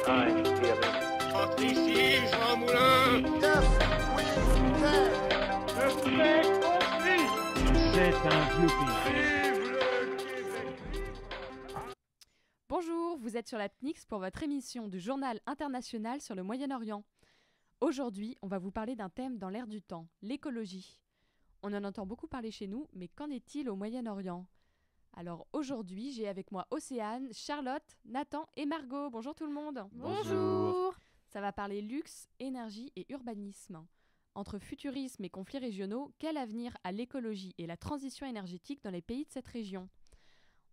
Ah, et avec. Entre ici, Jean Moulin. C'est un Youpi. Vive le Québec. Bonjour, vous êtes sur la PNIX pour votre émission du Journal international sur le Moyen-Orient. Aujourd'hui, on va vous parler d'un thème dans l'air du temps, l'écologie. On en entend beaucoup parler chez nous, mais qu'en est-il au Moyen-Orient ? Alors aujourd'hui, j'ai avec moi Océane, Charlotte, Nathan et Margot. Bonjour tout le monde. Bonjour. Ça va parler luxe, énergie et urbanisme. Entre futurisme et conflits régionaux, quel avenir a l'écologie et la transition énergétique dans les pays de cette région ?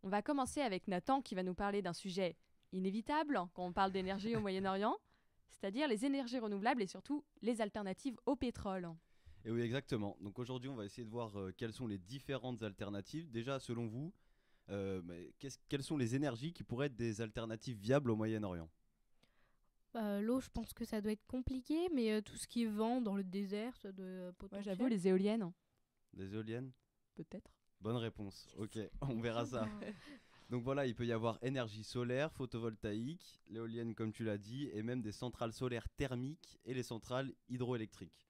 On va commencer avec Nathan qui va nous parler d'un sujet inévitable quand on parle d'énergie au Moyen-Orient, c'est-à-dire les énergies renouvelables et surtout les alternatives au pétrole. Et oui, exactement. Donc aujourd'hui, on va essayer de voir quelles sont les différentes alternatives. Déjà, selon vous, quelles sont les énergies qui pourraient être des alternatives viables au Moyen-Orient ? L'eau, je pense que ça doit être compliqué, mais tout ce qui est vent dans le désert, ça doit potentiel. J'avoue, les éoliennes, Des éoliennes ? peut-être. Bonne réponse. Ok, on verra ça. Donc voilà, il peut y avoir énergie solaire, photovoltaïque, l'éolienne comme tu l'as dit, et même des centrales solaires thermiques et les centrales hydroélectriques.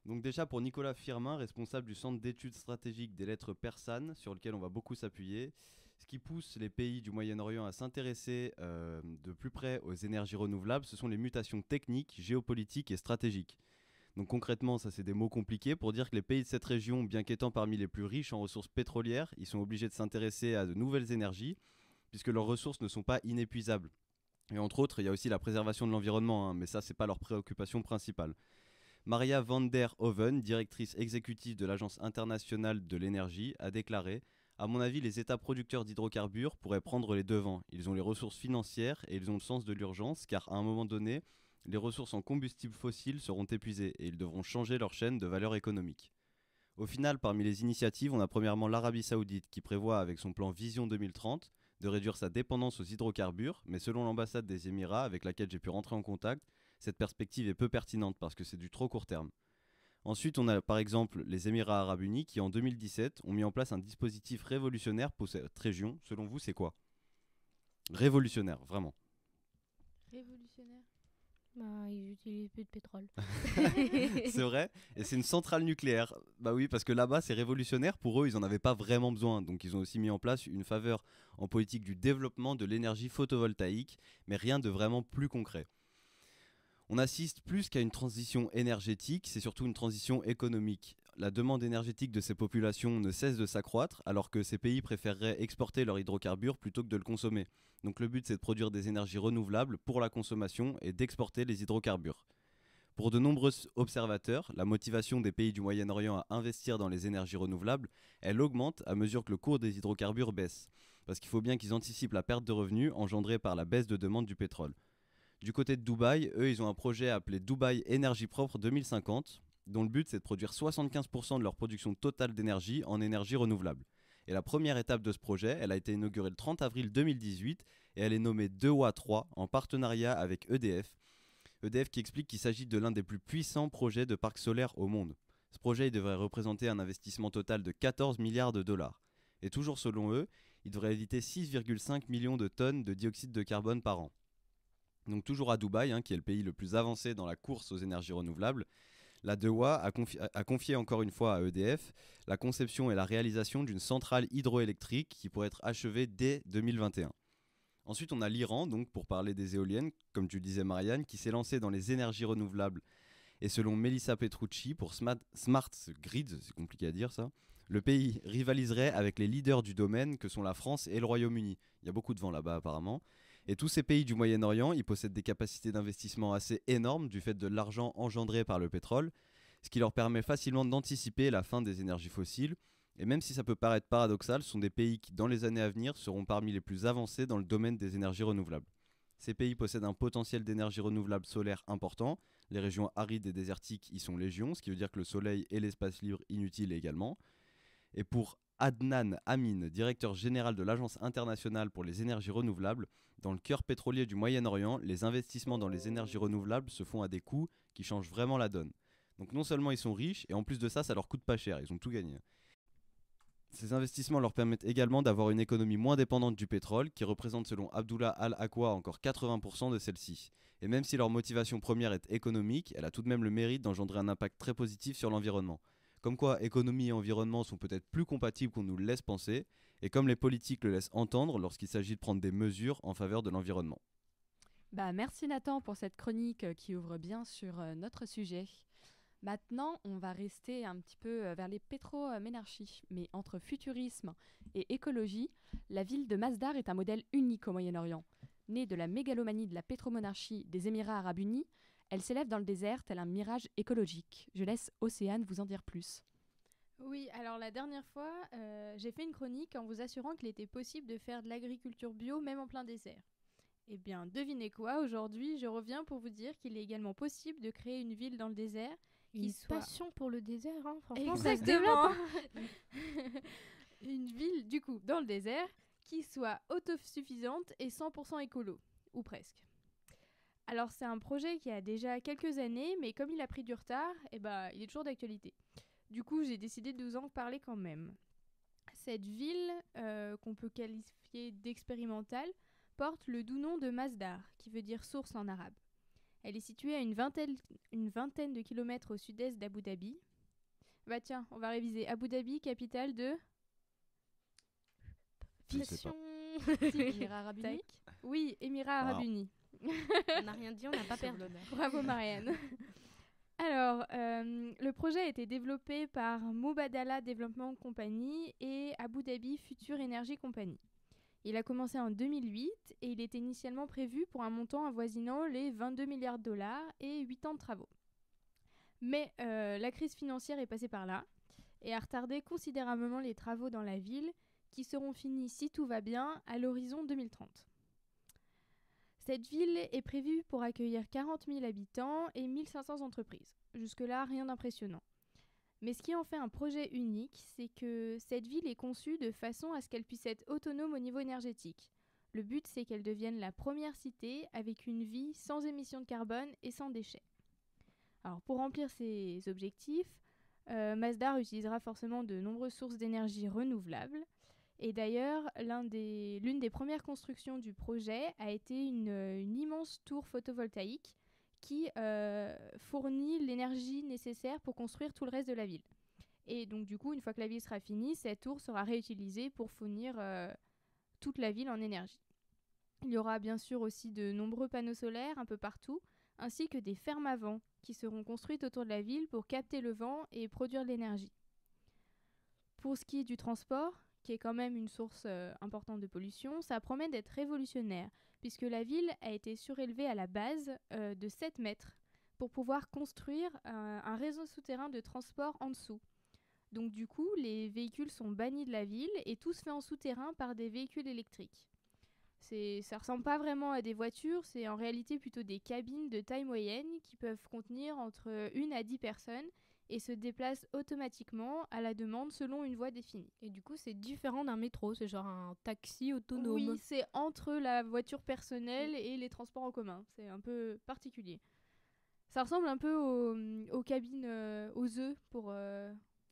Donc déjà pour Nicolas Firmin, responsable du centre d'études stratégiques des lettres persanes, sur lequel on va beaucoup s'appuyer, ce qui pousse les pays du Moyen-Orient à s'intéresser de plus près aux énergies renouvelables, ce sont les mutations techniques, géopolitiques et stratégiques. Donc concrètement, ça c'est des mots compliqués pour dire que les pays de cette région, bien qu'étant parmi les plus riches en ressources pétrolières, ils sont obligés de s'intéresser à de nouvelles énergies, puisque leurs ressources ne sont pas inépuisables. Et entre autres, il y a aussi la préservation de l'environnement, mais ça c'est pas leur préoccupation principale. Maria van der Hoven, directrice exécutive de l'Agence internationale de l'énergie, a déclaré « À mon avis, les États producteurs d'hydrocarbures pourraient prendre les devants. Ils ont les ressources financières et ils ont le sens de l'urgence, car à un moment donné, les ressources en combustibles fossiles seront épuisées et ils devront changer leur chaîne de valeur économique. » Au final, parmi les initiatives, on a premièrement l'Arabie Saoudite qui prévoit, avec son plan Vision 2030, de réduire sa dépendance aux hydrocarbures, mais selon l'ambassade des Émirats, avec laquelle j'ai pu rentrer en contact, cette perspective est peu pertinente parce que c'est du trop court terme. Ensuite, on a par exemple les Émirats Arabes Unis qui, en 2017, ont mis en place un dispositif révolutionnaire pour cette région. Selon vous, c'est quoi ? Révolutionnaire, vraiment. Révolutionnaire. Ils utilisent plus de pétrole. C'est vrai. Et c'est une centrale nucléaire. Bah oui, parce que là-bas, c'est révolutionnaire. Pour eux, ils n'en avaient pas vraiment besoin. Donc, ils ont aussi mis en place une faveur en politique du développement de l'énergie photovoltaïque, mais rien de vraiment plus concret. On assiste plus qu'à une transition énergétique, c'est surtout une transition économique. La demande énergétique de ces populations ne cesse de s'accroître, alors que ces pays préféreraient exporter leurs hydrocarbures plutôt que de le consommer. Donc le but, c'est de produire des énergies renouvelables pour la consommation et d'exporter les hydrocarbures. Pour de nombreux observateurs, la motivation des pays du Moyen-Orient à investir dans les énergies renouvelables, elle augmente à mesure que le cours des hydrocarbures baisse. Parce qu'il faut bien qu'ils anticipent la perte de revenus engendrée par la baisse de demande du pétrole. Du côté de Dubaï, eux, ils ont un projet appelé Dubaï Énergie Propre 2050, dont le but c'est de produire 75% de leur production totale d'énergie en énergie renouvelable. Et la première étape de ce projet, elle a été inaugurée le 30 avril 2018 et elle est nommée 2WA3 en partenariat avec EDF. EDF qui explique qu'il s'agit de l'un des plus puissants projets de parcs solaires au monde. Ce projet il devrait représenter un investissement total de 14 milliards de dollars. Et toujours selon eux, il devrait éviter 6,5 millions de tonnes de dioxyde de carbone par an. Donc toujours à Dubaï, qui est le pays le plus avancé dans la course aux énergies renouvelables, la DEWA a confié encore une fois à EDF la conception et la réalisation d'une centrale hydroélectrique qui pourrait être achevée dès 2021. Ensuite, on a l'Iran, donc pour parler des éoliennes, comme tu le disais Marianne, qui s'est lancé dans les énergies renouvelables. Et selon Melissa Petrucci, pour Smart Grid, c'est compliqué à dire ça, le pays rivaliserait avec les leaders du domaine que sont la France et le Royaume-Uni. Il y a beaucoup de vent là-bas apparemment. Et tous ces pays du Moyen-Orient, ils possèdent des capacités d'investissement assez énormes du fait de l'argent engendré par le pétrole, ce qui leur permet facilement d'anticiper la fin des énergies fossiles. Et même si ça peut paraître paradoxal, ce sont des pays qui, dans les années à venir, seront parmi les plus avancés dans le domaine des énergies renouvelables. Ces pays possèdent un potentiel d'énergie renouvelable solaire important. Les régions arides et désertiques y sont légion, ce qui veut dire que le soleil et l'espace libre inutile également. Et pour Adnan Amin, directeur général de l'Agence internationale pour les énergies renouvelables, dans le cœur pétrolier du Moyen-Orient, les investissements dans les énergies renouvelables se font à des coûts qui changent vraiment la donne. Donc non seulement ils sont riches, et en plus de ça, ça leur coûte pas cher, ils ont tout gagné. Ces investissements leur permettent également d'avoir une économie moins dépendante du pétrole, qui représente selon Abdullah Al-Aqwa encore 80% de celle-ci. Et même si leur motivation première est économique, elle a tout de même le mérite d'engendrer un impact très positif sur l'environnement. Comme quoi, économie et environnement sont peut-être plus compatibles qu'on nous le laisse penser, et comme les politiques le laissent entendre lorsqu'il s'agit de prendre des mesures en faveur de l'environnement. Merci Nathan pour cette chronique qui ouvre bien sur notre sujet. Maintenant, on va rester un petit peu vers les pétroménarchies. Mais entre futurisme et écologie, la ville de Masdar est un modèle unique au Moyen-Orient. Née de la mégalomanie de la pétromonarchie des Émirats arabes unis, elle s'élève dans le désert tel un mirage écologique. Je laisse Océane vous en dire plus. Oui, alors la dernière fois, j'ai fait une chronique en vous assurant qu'il était possible de faire de l'agriculture bio même en plein désert. Eh bien, devinez quoi, aujourd'hui, je reviens pour vous dire qu'il est également possible de créer une ville dans le désert qui soit... passion pour le désert, hein, franchement. Exactement. Une ville, du coup, dans le désert, qui soit autosuffisante et 100% écolo, ou presque. Alors, c'est un projet qui a déjà quelques années, mais comme il a pris du retard, il est toujours d'actualité. Du coup, j'ai décidé de vous en parler quand même. Cette ville, qu'on peut qualifier d'expérimentale, porte le doux nom de Masdar, qui veut dire source en arabe. Elle est située à une vingtaine de kilomètres au sud-est d'Abu Dhabi. Bah tiens, on va réviser. Abu Dhabi, capitale de... Je sais pas. Émirats arabes unis. Oui, Émirats arabes unis. On n'a rien dit, on n'a pas perdu. Bravo Marianne. Alors, le projet a été développé par Mubadala Development Company et Abu Dhabi Future Energy Company. Il a commencé en 2008 et il était initialement prévu pour un montant avoisinant les 22 milliards de dollars et 8 ans de travaux. Mais la crise financière est passée par là et a retardé considérablement les travaux dans la ville qui seront finis, si tout va bien, à l'horizon 2030. Cette ville est prévue pour accueillir 40 000 habitants et 1500 entreprises. Jusque-là, rien d'impressionnant. Mais ce qui en fait un projet unique, c'est que cette ville est conçue de façon à ce qu'elle puisse être autonome au niveau énergétique. Le but, c'est qu'elle devienne la première cité avec une vie sans émissions de carbone et sans déchets. Alors, pour remplir ces objectifs, Masdar utilisera forcément de nombreuses sources d'énergie renouvelables. Et d'ailleurs, l'une des premières constructions du projet a été une immense tour photovoltaïque qui fournit l'énergie nécessaire pour construire tout le reste de la ville. Et donc du coup, une fois que la ville sera finie, cette tour sera réutilisée pour fournir toute la ville en énergie. Il y aura bien sûr aussi de nombreux panneaux solaires un peu partout, ainsi que des fermes à vent qui seront construites autour de la ville pour capter le vent et produire de l'énergie. Pour ce qui est du transport, qui est quand même une source importante de pollution, ça promet d'être révolutionnaire, puisque la ville a été surélevée à la base de 7 mètres pour pouvoir construire un réseau souterrain de transport en dessous. Donc du coup, les véhicules sont bannis de la ville et tout se fait en souterrain par des véhicules électriques. Ça ressemble pas vraiment à des voitures, c'est en réalité plutôt des cabines de taille moyenne qui peuvent contenir entre 1 à 10 personnes et se déplacent automatiquement à la demande selon une voie définie. Et du coup, c'est différent d'un métro, c'est genre un taxi autonome. Oui, c'est entre la voiture personnelle et les transports en commun. C'est un peu particulier. Ça ressemble un peu aux cabines, aux œufs pour...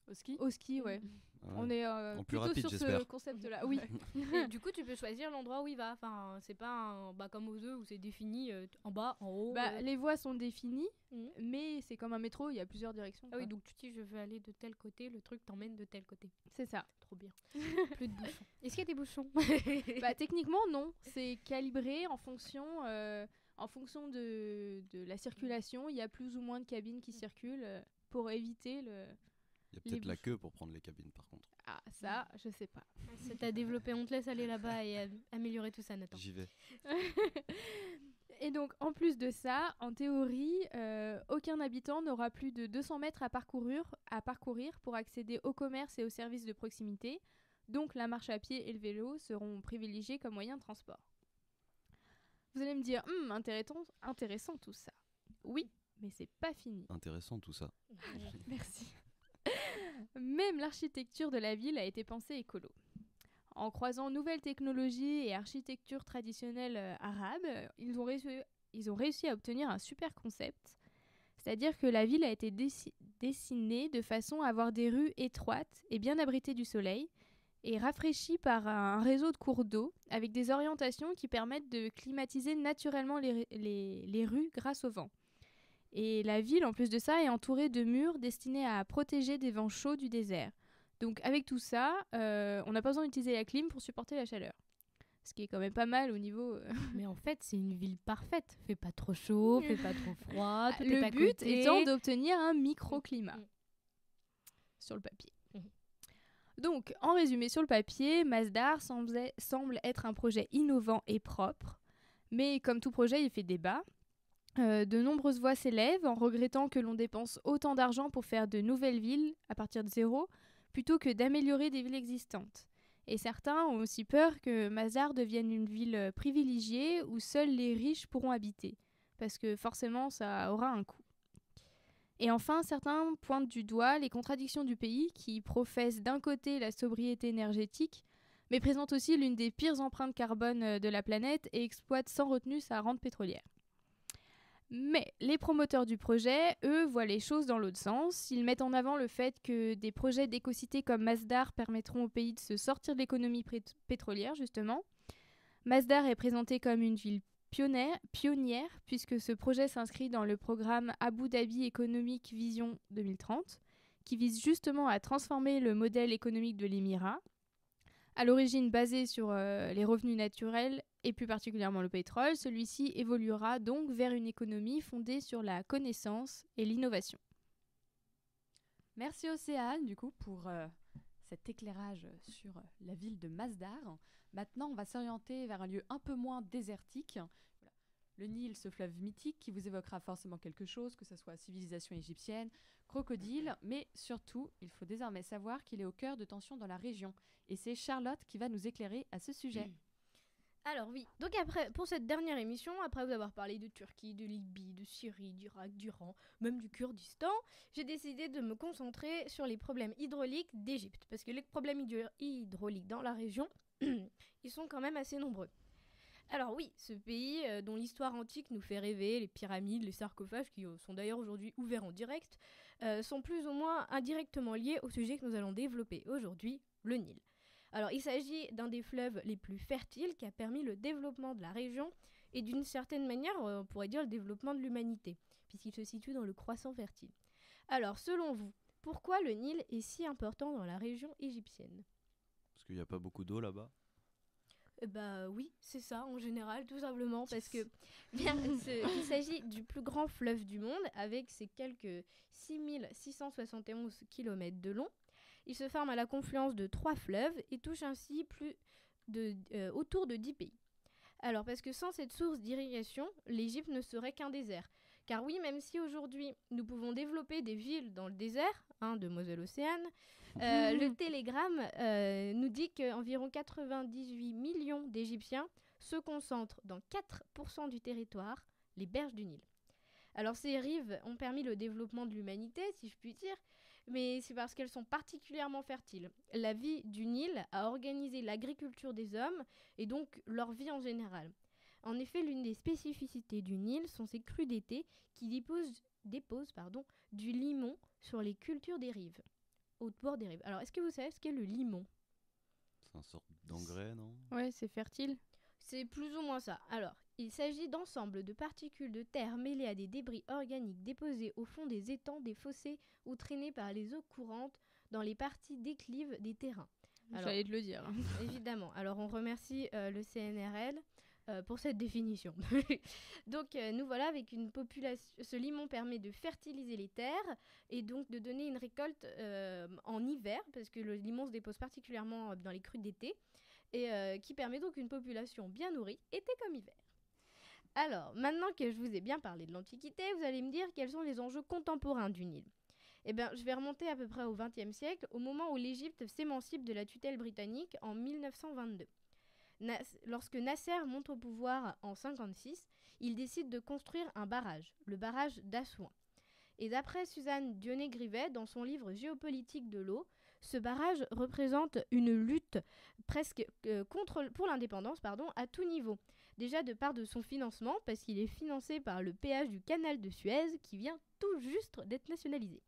Au ski ? Au ski, ouais. Ouais. On est En plus plutôt rapide, sur ce j'espère. concept-là. Oui. Et du coup, tu peux choisir l'endroit où il va. Enfin, c'est pas comme aux œufs où c'est défini en bas, en haut. Les voies sont définies, Mhm. mais c'est comme un métro, il y a plusieurs directions. Ah oui, quoi. donc tu dis je veux aller de tel côté, le truc t'emmène de tel côté. C'est ça. Trop bien. Plus de bouchons. Est-ce qu'il y a des bouchons? Techniquement, non. C'est calibré en fonction de la circulation. Il y a plus ou moins de cabines qui circulent pour éviter le... Il y a peut-être la bouchons. queue pour prendre les cabines par contre. Ah, ça, je sais pas. C'est à développer, on te laisse aller là-bas et améliorer tout ça, Nathan. J'y vais. Et donc, en plus de ça, en théorie, aucun habitant n'aura plus de 200 mètres à parcourir pour accéder au commerce et aux services de proximité. Donc, la marche à pied et le vélo seront privilégiés comme moyens de transport. Vous allez me dire, intéressant tout ça. Oui, mais c'est pas fini. Intéressant tout ça. Merci. Même l'architecture de la ville a été pensée écolo. En croisant nouvelles technologies et architecture traditionnelle arabe, ils ont réussi à obtenir un super concept. C'est-à-dire que la ville a été dessinée de façon à avoir des rues étroites et bien abritées du soleil, est rafraîchie par un réseau de cours d'eau avec des orientations qui permettent de climatiser naturellement les rues grâce au vent. Et la ville, en plus de ça, est entourée de murs destinés à protéger des vents chauds du désert. Donc avec tout ça, on n'a pas besoin d'utiliser la clim pour supporter la chaleur. Ce qui est quand même pas mal au niveau... Mais en fait, c'est une ville parfaite. Fait pas trop chaud, fait pas trop froid, tout est Le à but côté. étant d'obtenir un microclimat sur le papier. Mhm. Donc, en résumé, sur le papier, Masdar semble être un projet innovant et propre. Mais comme tout projet, il fait débat. De nombreuses voix s'élèvent en regrettant que l'on dépense autant d'argent pour faire de nouvelles villes à partir de zéro, plutôt que d'améliorer des villes existantes. Et certains ont aussi peur que Masdar devienne une ville privilégiée où seuls les riches pourront habiter, parce que forcément ça aura un coût. Et enfin, certains pointent du doigt les contradictions du pays qui professe d'un côté la sobriété énergétique, mais présente aussi l'une des pires empreintes carbone de la planète et exploite sans retenue sa rente pétrolière. Mais les promoteurs du projet, eux, voient les choses dans l'autre sens. Ils mettent en avant le fait que des projets d'éco-cités comme Masdar permettront au pays de se sortir de l'économie pétrolière, justement. Masdar est présenté comme une ville pionnière puisque ce projet s'inscrit dans le programme Abu Dhabi Economic Vision 2030, qui vise justement à transformer le modèle économique de l'Émirat, à l'origine basé sur les revenus naturels et plus particulièrement le pétrole. Celui-ci évoluera donc vers une économie fondée sur la connaissance et l'innovation. Merci Océane, du coup, pour cet éclairage sur la ville de Masdar. Maintenant, on va s'orienter vers un lieu un peu moins désertique. Voilà. Le Nil, ce fleuve mythique qui vous évoquera forcément quelque chose, que ce soit civilisation égyptienne, crocodile, mais surtout, il faut désormais savoir qu'il est au cœur de tensions dans la région. Et c'est Charlotte qui va nous éclairer à ce sujet. Alors oui, donc après, pour cette dernière émission, après vous avoir parlé de Turquie, de Libye, de Syrie, d'Irak, d'Iran, même du Kurdistan, j'ai décidé de me concentrer sur les problèmes hydrauliques d'Égypte. Parce que les problèmes hydrauliques dans la région, ils sont quand même assez nombreux. Alors oui, ce pays dont l'histoire antique nous fait rêver, les pyramides, les sarcophages, qui sont d'ailleurs aujourd'hui ouverts en direct, sont plus ou moins indirectement liés au sujet que nous allons développer aujourd'hui, le Nil. Alors, il s'agit d'un des fleuves les plus fertiles qui a permis le développement de la région et d'une certaine manière, on pourrait dire le développement de l'humanité, puisqu'il se situe dans le croissant fertile. Alors, selon vous, pourquoi le Nil est si important dans la région égyptienne ? Parce qu'il n'y a pas beaucoup d'eau là-bas. Bah oui, c'est ça en général, tout simplement, parce que il s'agit du plus grand fleuve du monde avec ses quelques 6671 km de long. Il se forme à la confluence de 3 fleuves et touche ainsi autour de 10 pays. Alors, parce que sans cette source d'irrigation, l'Égypte ne serait qu'un désert. Car oui, même si aujourd'hui nous pouvons développer des villes dans le désert, demoiselle Océane, le Télégramme nous dit qu'environ 98 millions d'Égyptiens se concentrent dans 4% du territoire, les berges du Nil. Alors ces rives ont permis le développement de l'humanité, si je puis dire, mais c'est parce qu'elles sont particulièrement fertiles. La vie du Nil a organisé l'agriculture des hommes et donc leur vie en général. En effet, l'une des spécificités du Nil sont ses crues d'été qui déposent du limon sur les cultures des rives, au bord des rives. Alors, est-ce que vous savez ce qu'est le limon ? C'est une sorte d'engrais, non ? Ouais, c'est fertile. C'est plus ou moins ça. Alors, il s'agit d'ensembles de particules de terre mêlées à des débris organiques déposés au fond des étangs, des fossés ou traînés par les eaux courantes dans les parties déclives des terrains. J'allais te le dire. Évidemment. Alors, on remercie le CNRL pour cette définition. Donc, nous voilà avec une population. Ce limon permet de fertiliser les terres et donc de donner une récolte en hiver, parce que le limon se dépose particulièrement dans les crues d'été, et qui permet donc une population bien nourrie, été comme hiver. Alors, maintenant que je vous ai bien parlé de l'Antiquité, vous allez me dire quels sont les enjeux contemporains du Nil. Eh bien, je vais remonter à peu près au XXe siècle, au moment où l'Égypte s'émancipe de la tutelle britannique en 1922. Lorsque Nasser monte au pouvoir en 1956, il décide de construire un barrage, le barrage d'Assouan. Et d'après Suzanne Dionnet-Grivet, dans son livre Géopolitique de l'eau, ce barrage représente une lutte presque pour l'indépendance à tout niveau. Déjà de part de son financement, parce qu'il est financé par le péage du canal de Suez qui vient tout juste d'être nationalisé.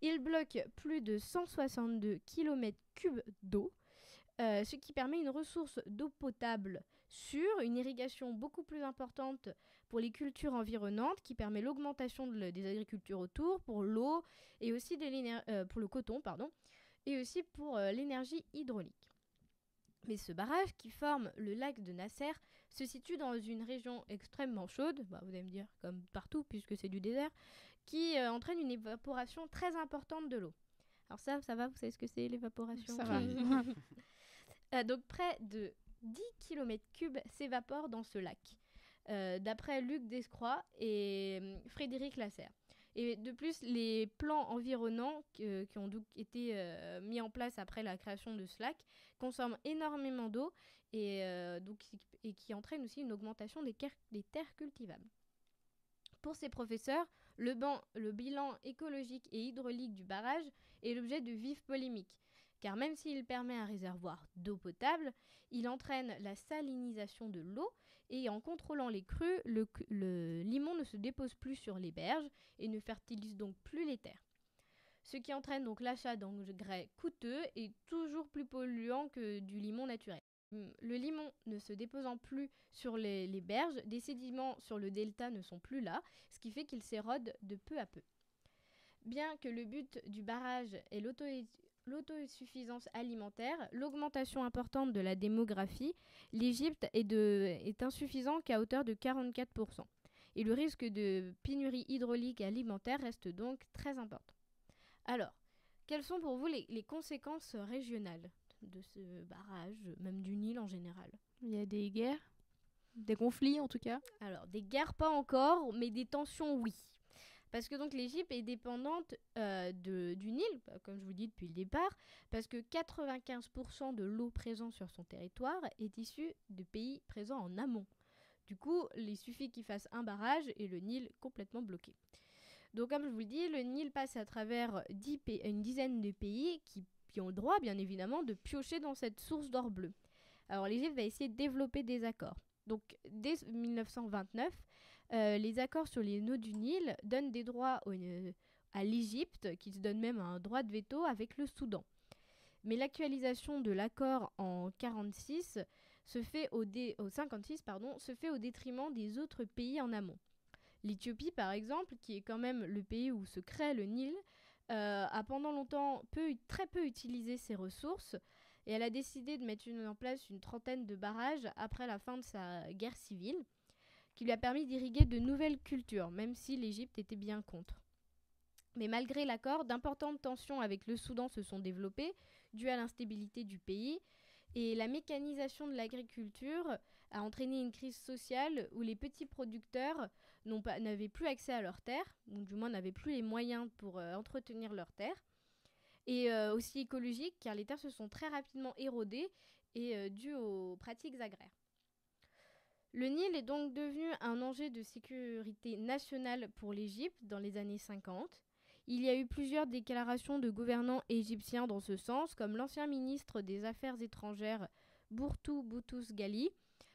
Il bloque plus de 162 km3 d'eau, ce qui permet une ressource d'eau potable sûre, une irrigation beaucoup plus importante pour les cultures environnantes, qui permet l'augmentation des agricultures autour, pour l'eau et aussi pour le coton, et aussi pour l'énergie hydraulique. Mais ce barrage qui forme le lac de Nasser se situe dans une région extrêmement chaude, vous allez me dire comme partout puisque c'est du désert, qui entraîne une évaporation très importante de l'eau. Alors ça va, vous savez ce que c'est l'évaporation? Ça va. Donc près de 10 km3 s'évaporent dans ce lac, d'après Luc Descroix et Frédéric Lasserre. Et de plus, les plans environnants qui ont donc été mis en place après la création de ce lac consomment énormément d'eau et qui entraînent aussi une augmentation des terres cultivables. Pour ces professeurs, le bilan écologique et hydraulique du barrage est l'objet de vives polémiques, car même s'il permet un réservoir d'eau potable, il entraîne la salinisation de l'eau et en contrôlant les crues, le limon ne se dépose plus sur les berges et ne fertilise donc plus les terres. Ce qui entraîne donc l'achat d'engrais coûteux et toujours plus polluants que du limon naturel. Le limon ne se déposant plus sur les berges, des sédiments sur le delta ne sont plus là, ce qui fait qu'il s'érode de peu à peu. Bien que le but du barrage est l'autosuffisance alimentaire, l'augmentation importante de la démographie, l'Égypte est insuffisant qu'à hauteur de 44%. Et le risque de pénurie hydraulique et alimentaire reste donc très important. Alors, quelles sont pour vous les conséquences régionales de ce barrage, même du Nil en général? Il y a des guerres, des conflits en tout cas. Alors, des guerres pas encore, mais des tensions oui. Parce que donc l'Égypte est dépendante du Nil, comme je vous dis depuis le départ, parce que 95% de l'eau présente sur son territoire est issue de pays présents en amont. Du coup, il suffit qu'il fasse un barrage et le Nil complètement bloqué. Donc comme je vous le dis, le Nil passe à travers une dizaine de pays qui ont le droit, bien évidemment, de piocher dans cette source d'or bleu. Alors l'Égypte va essayer de développer des accords. Donc dès 1929, les accords sur les eaux du Nil donnent des droits à l'Égypte, qui se donne même un droit de veto avec le Soudan. Mais l'actualisation de l'accord en 56 se fait au détriment des autres pays en amont. L'Éthiopie, par exemple, qui est quand même le pays où se crée le Nil, a pendant longtemps très peu utilisé ses ressources et elle a décidé de mettre en place une trentaine de barrages après la fin de sa guerre civile, qui lui a permis d'irriguer de nouvelles cultures, même si l'Égypte était bien contre. Mais malgré l'accord, d'importantes tensions avec le Soudan se sont développées, dues à l'instabilité du pays, et la mécanisation de l'agriculture a entraîné une crise sociale où les petits producteurs n'avaient plus accès à leurs terres, ou du moins n'avaient plus les moyens pour entretenir leurs terres, et aussi écologique, car les terres se sont très rapidement érodées et dues aux pratiques agraires. Le Nil est donc devenu un enjeu de sécurité nationale pour l'Égypte dans les années 50. Il y a eu plusieurs déclarations de gouvernants égyptiens dans ce sens, comme l'ancien ministre des Affaires étrangères Bourtou Boutros-Ghali.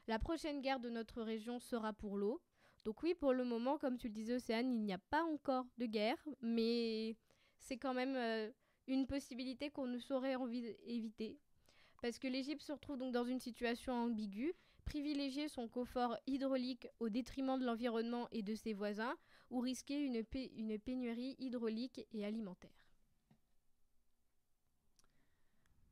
La prochaine guerre de notre région sera pour l'eau. Donc oui, pour le moment, comme tu le disais Océane, il n'y a pas encore de guerre, mais c'est quand même une possibilité qu'on ne saurait éviter. Parce que l'Égypte se retrouve donc dans une situation ambiguë, privilégier son confort hydraulique au détriment de l'environnement et de ses voisins, ou risquer une pénurie hydraulique et alimentaire.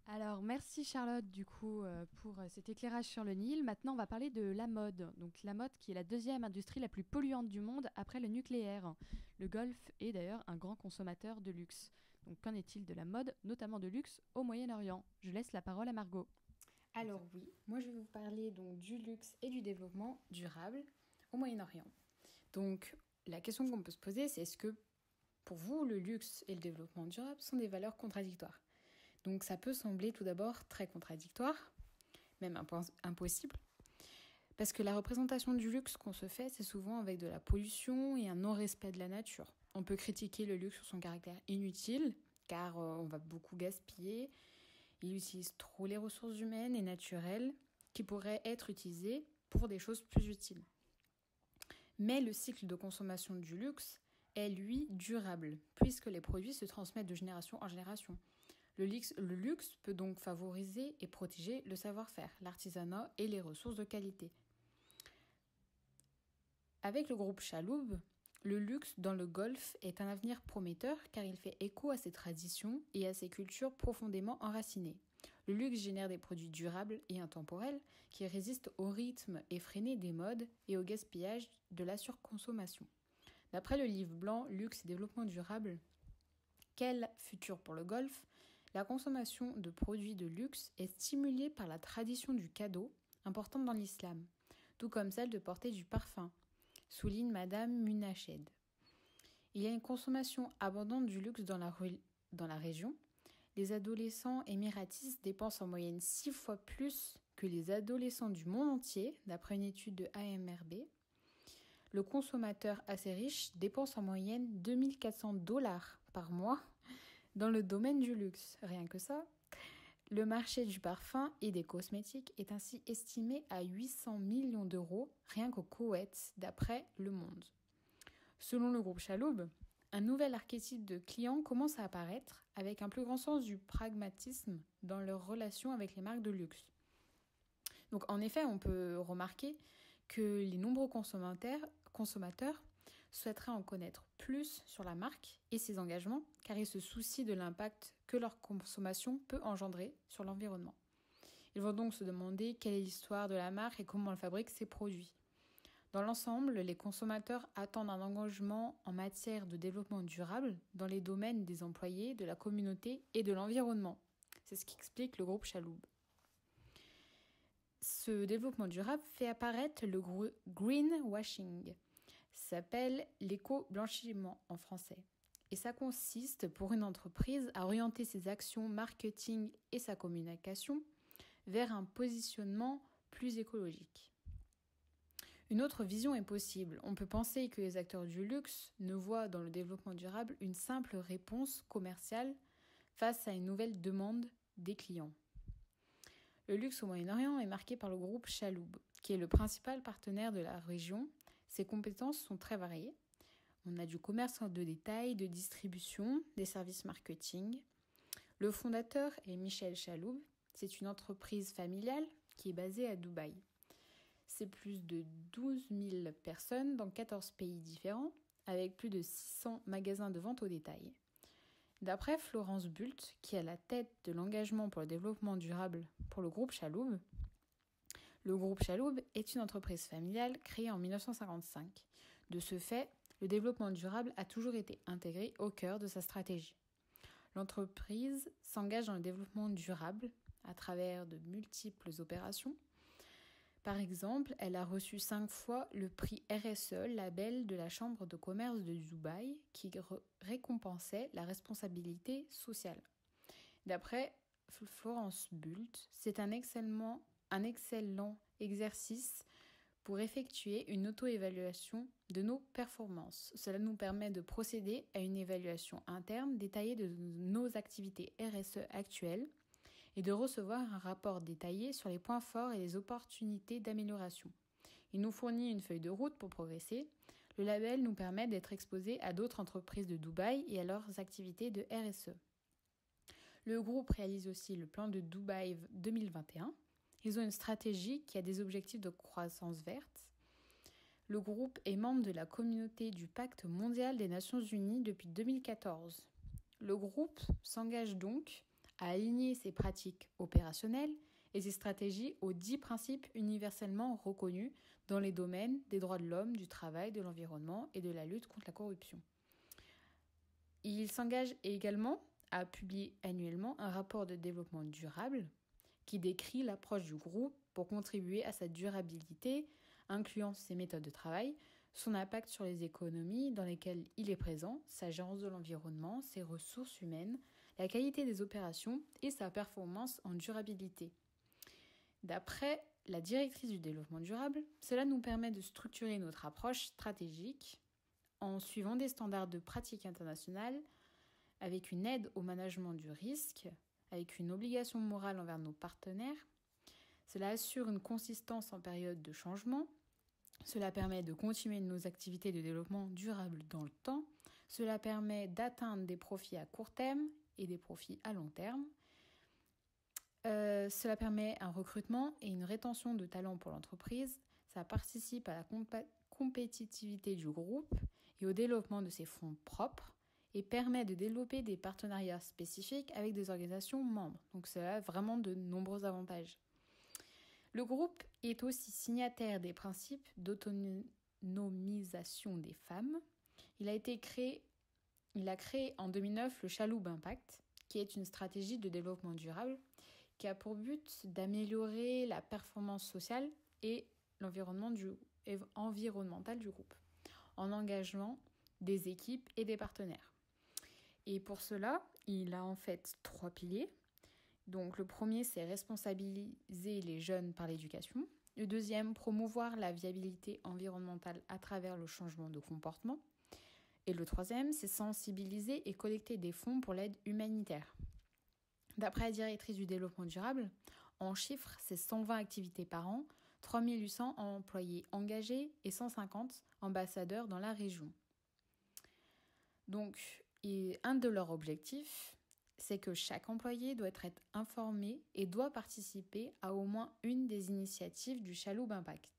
Alors, merci Charlotte du coup pour cet éclairage sur le Nil. Maintenant, on va parler de la mode. Donc la mode qui est la deuxième industrie la plus polluante du monde après le nucléaire. Le Golfe est d'ailleurs un grand consommateur de luxe. Donc qu'en est-il de la mode, notamment de luxe, au Moyen-Orient? Je laisse la parole à Margot. Alors oui, moi je vais vous parler donc du luxe et du développement durable au Moyen-Orient. Donc la question qu'on peut se poser, c'est est-ce que pour vous le luxe et le développement durable sont des valeurs contradictoires? Donc ça peut sembler tout d'abord très contradictoire, même impossible, parce que la représentation du luxe qu'on se fait, c'est souvent avec de la pollution et un non-respect de la nature. On peut critiquer le luxe sur son caractère inutile, car on va beaucoup gaspiller. Il utilise trop les ressources humaines et naturelles qui pourraient être utilisées pour des choses plus utiles. Mais le cycle de consommation du luxe est, lui, durable, puisque les produits se transmettent de génération en génération. Le luxe peut donc favoriser et protéger le savoir-faire, l'artisanat et les ressources de qualité. Avec le groupe Chaloub, le luxe dans le Golfe est un avenir prometteur car il fait écho à ses traditions et à ses cultures profondément enracinées. Le luxe génère des produits durables et intemporels qui résistent au rythme effréné des modes et au gaspillage de la surconsommation. D'après le livre blanc Luxe et développement durable, quel futur pour le Golfe ? La consommation de produits de luxe est stimulée par la tradition du cadeau, importante dans l'islam, tout comme celle de porter du parfum, souligne Madame Munached. Il y a une consommation abondante du luxe dans la région. Les adolescents émiratis dépensent en moyenne 6 fois plus que les adolescents du monde entier, d'après une étude de AMRB. Le consommateur assez riche dépense en moyenne $2400 par mois dans le domaine du luxe. Rien que ça. Le marché du parfum et des cosmétiques est ainsi estimé à 800 millions d'euros rien qu'au Koweït, d'après Le Monde. Selon le groupe Chaloub, un nouvel archétype de client commence à apparaître avec un plus grand sens du pragmatisme dans leurs relations avec les marques de luxe. Donc en effet, on peut remarquer que les nombreux consommateurs souhaiteraient en connaître plus sur la marque et ses engagements, car ils se soucient de l'impact que leur consommation peut engendrer sur l'environnement. Ils vont donc se demander quelle est l'histoire de la marque et comment elle fabrique ses produits. Dans l'ensemble, les consommateurs attendent un engagement en matière de développement durable dans les domaines des employés, de la communauté et de l'environnement. C'est ce qu'explique le groupe Chaloub. Ce développement durable fait apparaître le greenwashing. Ça s'appelle l'éco-blanchiment en français. Et ça consiste pour une entreprise à orienter ses actions marketing et sa communication vers un positionnement plus écologique. Une autre vision est possible. On peut penser que les acteurs du luxe ne voient dans le développement durable une simple réponse commerciale face à une nouvelle demande des clients. Le luxe au Moyen-Orient est marqué par le groupe Chaloub, qui est le principal partenaire de la région. Ses compétences sont très variées. On a du commerce de détail, de distribution, des services marketing. Le fondateur est Michel Chaloub. C'est une entreprise familiale qui est basée à Dubaï. C'est plus de 12 000 personnes dans 14 pays différents, avec plus de 600 magasins de vente au détail. D'après Florence Bult, qui est à la tête de l'engagement pour le développement durable pour le groupe Chaloub, le groupe Chaloub est une entreprise familiale créée en 1955. De ce fait, le développement durable a toujours été intégré au cœur de sa stratégie. L'entreprise s'engage dans le développement durable à travers de multiples opérations. Par exemple, elle a reçu 5 fois le prix RSE, label de la Chambre de commerce de Dubaï, qui récompensait la responsabilité sociale. D'après Florence Bult, c'est un excellent exercice pour effectuer une auto-évaluation de nos performances. Cela nous permet de procéder à une évaluation interne détaillée de nos activités RSE actuelles et de recevoir un rapport détaillé sur les points forts et les opportunités d'amélioration. Il nous fournit une feuille de route pour progresser. Le label nous permet d'être exposés à d'autres entreprises de Dubaï et à leurs activités de RSE. Le groupe réalise aussi le plan de Dubaï 2021. Ils ont une stratégie qui a des objectifs de croissance verte. Le groupe est membre de la communauté du Pacte mondial des Nations Unies depuis 2014. Le groupe s'engage donc à aligner ses pratiques opérationnelles et ses stratégies aux 10 principes universellement reconnus dans les domaines des droits de l'homme, du travail, de l'environnement et de la lutte contre la corruption. Il s'engage également à publier annuellement un rapport de développement durable qui décrit l'approche du groupe pour contribuer à sa durabilité, incluant ses méthodes de travail, son impact sur les économies dans lesquelles il est présent, sa gérance de l'environnement, ses ressources humaines, la qualité des opérations et sa performance en durabilité. D'après la directrice du développement durable, cela nous permet de structurer notre approche stratégique en suivant des standards de pratique internationale, avec une aide au management du risque, avec une obligation morale envers nos partenaires. Cela assure une consistance en période de changement. Cela permet de continuer nos activités de développement durable dans le temps. Cela permet d'atteindre des profits à court terme et des profits à long terme. Cela permet un recrutement et une rétention de talents pour l'entreprise. Ça participe à la compétitivité du groupe et au développement de ses fonds propres et permet de développer des partenariats spécifiques avec des organisations membres. Donc cela a vraiment de nombreux avantages. Le groupe est aussi signataire des principes d'autonomisation des femmes. Il a créé en 2009 le Chaloub Impact, qui est une stratégie de développement durable qui a pour but d'améliorer la performance sociale et environnementale du groupe, en engageant des équipes et des partenaires. Et pour cela, il a en fait 3 piliers. Donc le premier, c'est responsabiliser les jeunes par l'éducation. Le deuxième, promouvoir la viabilité environnementale à travers le changement de comportement. Et le troisième, c'est sensibiliser et collecter des fonds pour l'aide humanitaire. D'après la directrice du développement durable, en chiffres, c'est 120 activités par an, 3800 employés engagés et 150 ambassadeurs dans la région. Donc, un de leurs objectifs, c'est que chaque employé doit être informé et doit participer à au moins une des initiatives du Chaloub Impact.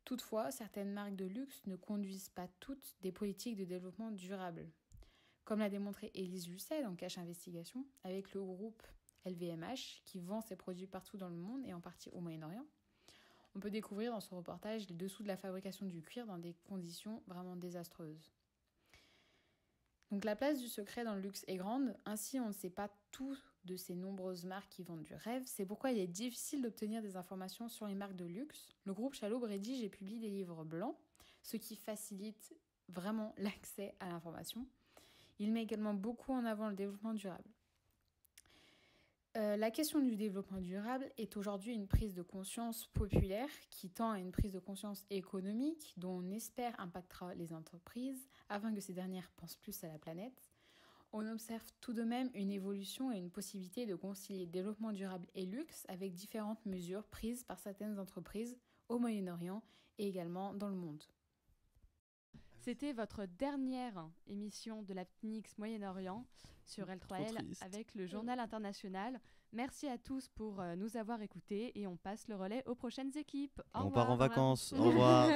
Toutefois, certaines marques de luxe ne conduisent pas toutes des politiques de développement durable. Comme l'a démontré Élise Lucet dans Cache Investigation, avec le groupe LVMH, qui vend ses produits partout dans le monde et en partie au Moyen-Orient. On peut découvrir dans ce reportage les dessous de la fabrication du cuir dans des conditions vraiment désastreuses. Donc la place du secret dans le luxe est grande, ainsi on ne sait pas tout de ces nombreuses marques qui vendent du rêve. C'est pourquoi il est difficile d'obtenir des informations sur les marques de luxe. Le groupe Chaloub rédige et publie des livres blancs, ce qui facilite vraiment l'accès à l'information. Il met également beaucoup en avant le développement durable. La question du développement durable est aujourd'hui une prise de conscience populaire qui tend à une prise de conscience économique dont on espère impactera les entreprises afin que ces dernières pensent plus à la planète. On observe tout de même une évolution et une possibilité de concilier développement durable et luxe avec différentes mesures prises par certaines entreprises au Moyen-Orient et également dans le monde. C'était votre dernière émission de la PNIX Moyen-Orient sur L3L avec le Journal International. Merci à tous pour nous avoir écoutés et on passe le relais aux prochaines équipes. On part en vacances. Au revoir.